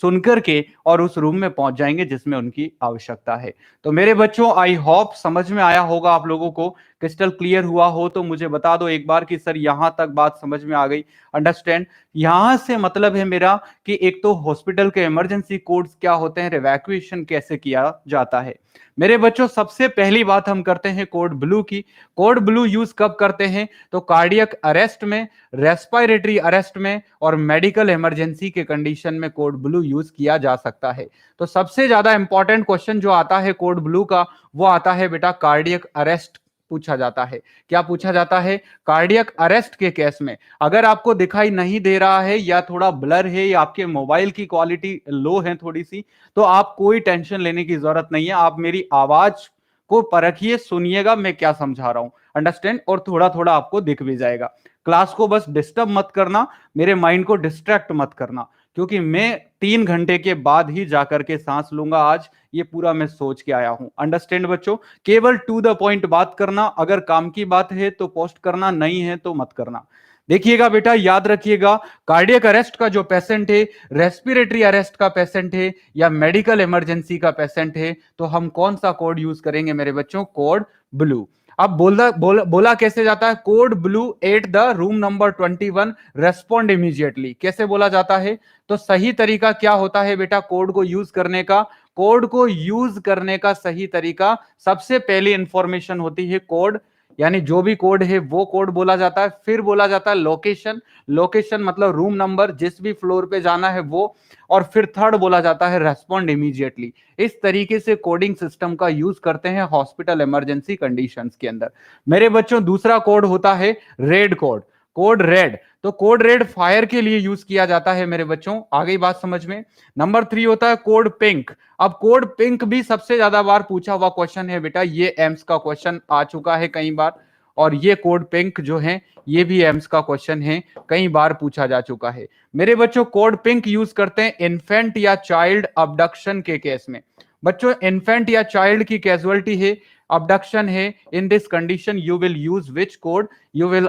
सुनकर के और उस रूम में पहुंच जाएंगे जिसमें उनकी आवश्यकता है। तो मेरे बच्चों, आई होप समझ में आया होगा आप लोगों को। क्रिस्टल क्लियर हुआ हो तो मुझे बता दो एक बार कि सर यहां तक बात समझ में आ गई। अंडरस्टैंड। यहां से मतलब है मेरा कि एक तो हॉस्पिटल के इमरजेंसी कोड्स क्या होते हैं, इवैक्यूएशन कैसे किया जाता है। मेरे बच्चों, सबसे पहली बात हम करते हैं कोड ब्लू की। कोड ब्लू यूज कब करते हैं? तो कार्डियक अरेस्ट में, रेस्पिरेटरी अरेस्ट में और मेडिकल इमरजेंसी के कंडीशन में कोड ब्लू यूज किया जा सकता है। तो सबसे ज्यादा इंपॉर्टेंट क्वेश्चन जो आता है कोड ब्लू का, वो आता है बेटा कार्डियक अरेस्ट पूछा जाता है। क्या पूछा जाता है? कार्डियक अरेस्ट के केस में अगर आपको दिखाई नहीं दे रहा है या थोड़ा ब्लर है या आपके मोबाइल की क्वालिटी लो है थोड़ी सी, तो आप कोई टेंशन लेने की जरूरत नहीं है। आप मेरी आवाज को परखिए, सुनिएगा मैं क्या समझा रहा हूं। अंडरस्टैंड। और थोड़ा थोड़ा आपको दिख भी जाएगा। क्लास को बस डिस्टर्ब मत करना, मेरे माइंड को डिस्ट्रैक्ट मत करना, क्योंकि मैं 3 घंटे के बाद ही जाकर के सांस लूंगा आज। ये पूरा मैं सोच के आया हूं। अंडरस्टैंड बच्चों। केवल टू द पॉइंट बात करना, अगर काम की बात है तो पोस्ट करना, नहीं है तो मत करना। देखिएगा बेटा, याद रखिएगा, कार्डियक अरेस्ट का जो पेशेंट है, रेस्पिरेटरी अरेस्ट का पेशेंट है या मेडिकल इमरजेंसी का पेशेंट है, तो हम कौन सा कोड यूज करेंगे मेरे बच्चों? Code blue. अब बोला कैसे जाता है? Code blue at the room number 21 respond immediately. कैसे बोला जाता है? तो सही तरीका क्या होता है बेटा कोड को यूज करने का? कोड को यूज करने का सही तरीका, सबसे पहली इंफॉर्मेशन होती है कोड, यानी जो भी कोड है वो कोड बोला जाता है। फिर बोला जाता है लोकेशन। लोकेशन मतलब रूम नंबर, जिस भी फ्लोर पे जाना है वो। और फिर थर्ड बोला जाता है रेस्पॉन्ड इमीडिएटली। इस तरीके से कोडिंग सिस्टम का यूज करते हैं हॉस्पिटल इमरजेंसी कंडीशंस के अंदर। मेरे बच्चों, दूसरा कोड होता है रेड कोड। Code red. तो कोड रेड फायर के लिए यूज किया जाता है मेरे बच्चों। आ गई बात समझ में? नंबर 3 होता है कोड पिंक। अब कोड पिंक भी सबसे ज्यादा बार पूछा हुआ क्वेश्चन है बेटा, ये एम्स का क्वेश्चन आ चुका है कई बार। और ये कोड पिंक जो है, ये भी एम्स का क्वेश्चन है, कई बार पूछा जा चुका है। मेरे बच्चों, कोड पिंक यूज करते हैं इन्फेंट या चाइल्ड अबडक्शन के केस में। बच्चों, इन्फेंट या चाइल्ड की कैजुअलिटी है, abduction है, in this condition you will use which code? You will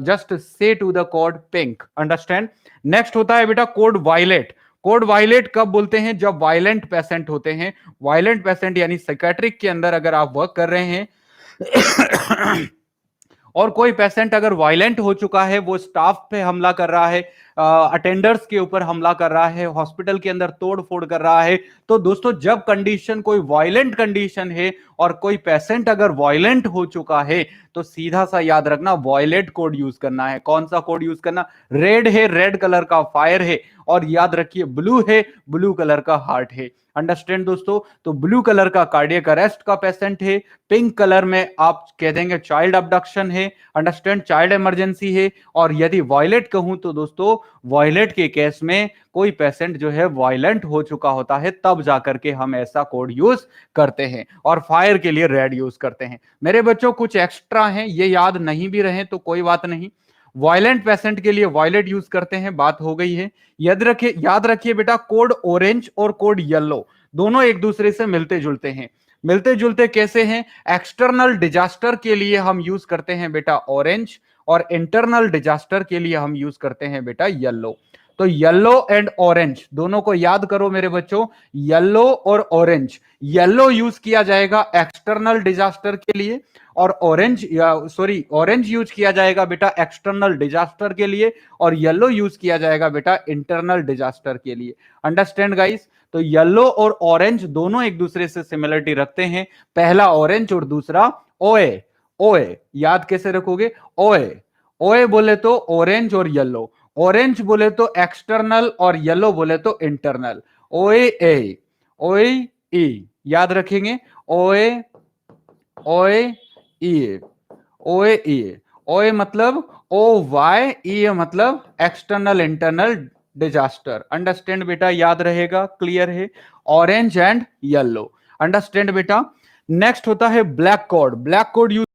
just say to the code pink. Understand? next होता है बेटा कोड वायलेट। कोड वायलेट कब बोलते हैं? जब वायलेंट पेशेंट होते हैं। वायलेंट पेशेंट यानी साइकेट्रिक के अंदर अगर आप वर्क कर रहे हैं और कोई पेशेंट अगर वायलेंट हो चुका है, वो स्टाफ पे हमला कर रहा है, अटेंडर्स के ऊपर हमला कर रहा है, हॉस्पिटल के अंदर तोड़ फोड़ कर रहा है, तो दोस्तों जब कंडीशन कोई वायलेंट कंडीशन है और कोई पेशेंट अगर वायलेंट हो चुका है, तो सीधा सा याद रखना वायलेट कोड यूज करना है। कौन सा कोड यूज करना? रेड है, रेड कलर का फायर है, और याद रखिए ब्लू है, ब्लू कलर का हार्ट है। अंडरस्टैंड दोस्तों? तो ब्लू कलर का कार्डियक अरेस्ट का पेशेंट है, पिंक कलर में आप कह देंगे चाइल्ड अबडक्शन है। अंडरस्टैंड? चाइल्ड इमरजेंसी है। और यदि वायलेट कहूं तो दोस्तों, वायलेट के केस में कोई पेशेंट जो है वायलेंट हो चुका होता है, तब जाकर के हम ऐसा कोड यूज करते हैं। और फायर के लिए रेड यूज करते हैं। मेरे बच्चों, कुछ एक्स्ट्रा हैं, ये याद नहीं भी रहे तो कोई बात नहीं। वायलेंट पेशेंट के लिए वायलेट यूज करते हैं, बात हो गई है। याद रखिए बेटा, कोड ऑरेंज और कोड येलो दोनों एक दूसरे से मिलते जुलते हैं। मिलते जुलते कैसे हैं? एक्सटर्नल डिजास्टर के लिए हम यूज करते हैं बेटा ऑरेंज, और इंटरनल डिजास्टर के लिए हम यूज करते हैं बेटा येलो। तो येलो एंड ऑरेंज दोनों को याद करो मेरे बच्चों, येलो और ऑरेंज। येलो यूज किया जाएगा एक्सटर्नल डिजास्टर के लिए, और ऑरेंज यूज किया जाएगा बेटा एक्सटर्नल डिजास्टर के लिए, और येलो यूज किया जाएगा बेटा इंटरनल डिजास्टर के लिए। Understand guys? तो येलो और ऑरेंज दोनों एक दूसरे से सिमिलरिटी रखते हैं। पहला ऑरेंज और दूसरा ओए। ओए याद कैसे रखोगे? ओए। ओए बोले तो ऑरेंज और येलो, ऑरेंज बोले तो एक्सटर्नल और येलो बोले तो इंटरनल। ओए ए, ओए ई, याद रखेंगे। ओए, ओए ई, ओए ई। ओए मतलब ओ वाई, ई मतलब एक्सटर्नल इंटरनल डिजास्टर। अंडरस्टैंड बेटा? याद रहेगा, क्लियर है? Orange and yellow. अंडरस्टैंड बेटा? नेक्स्ट होता है black code. Black code use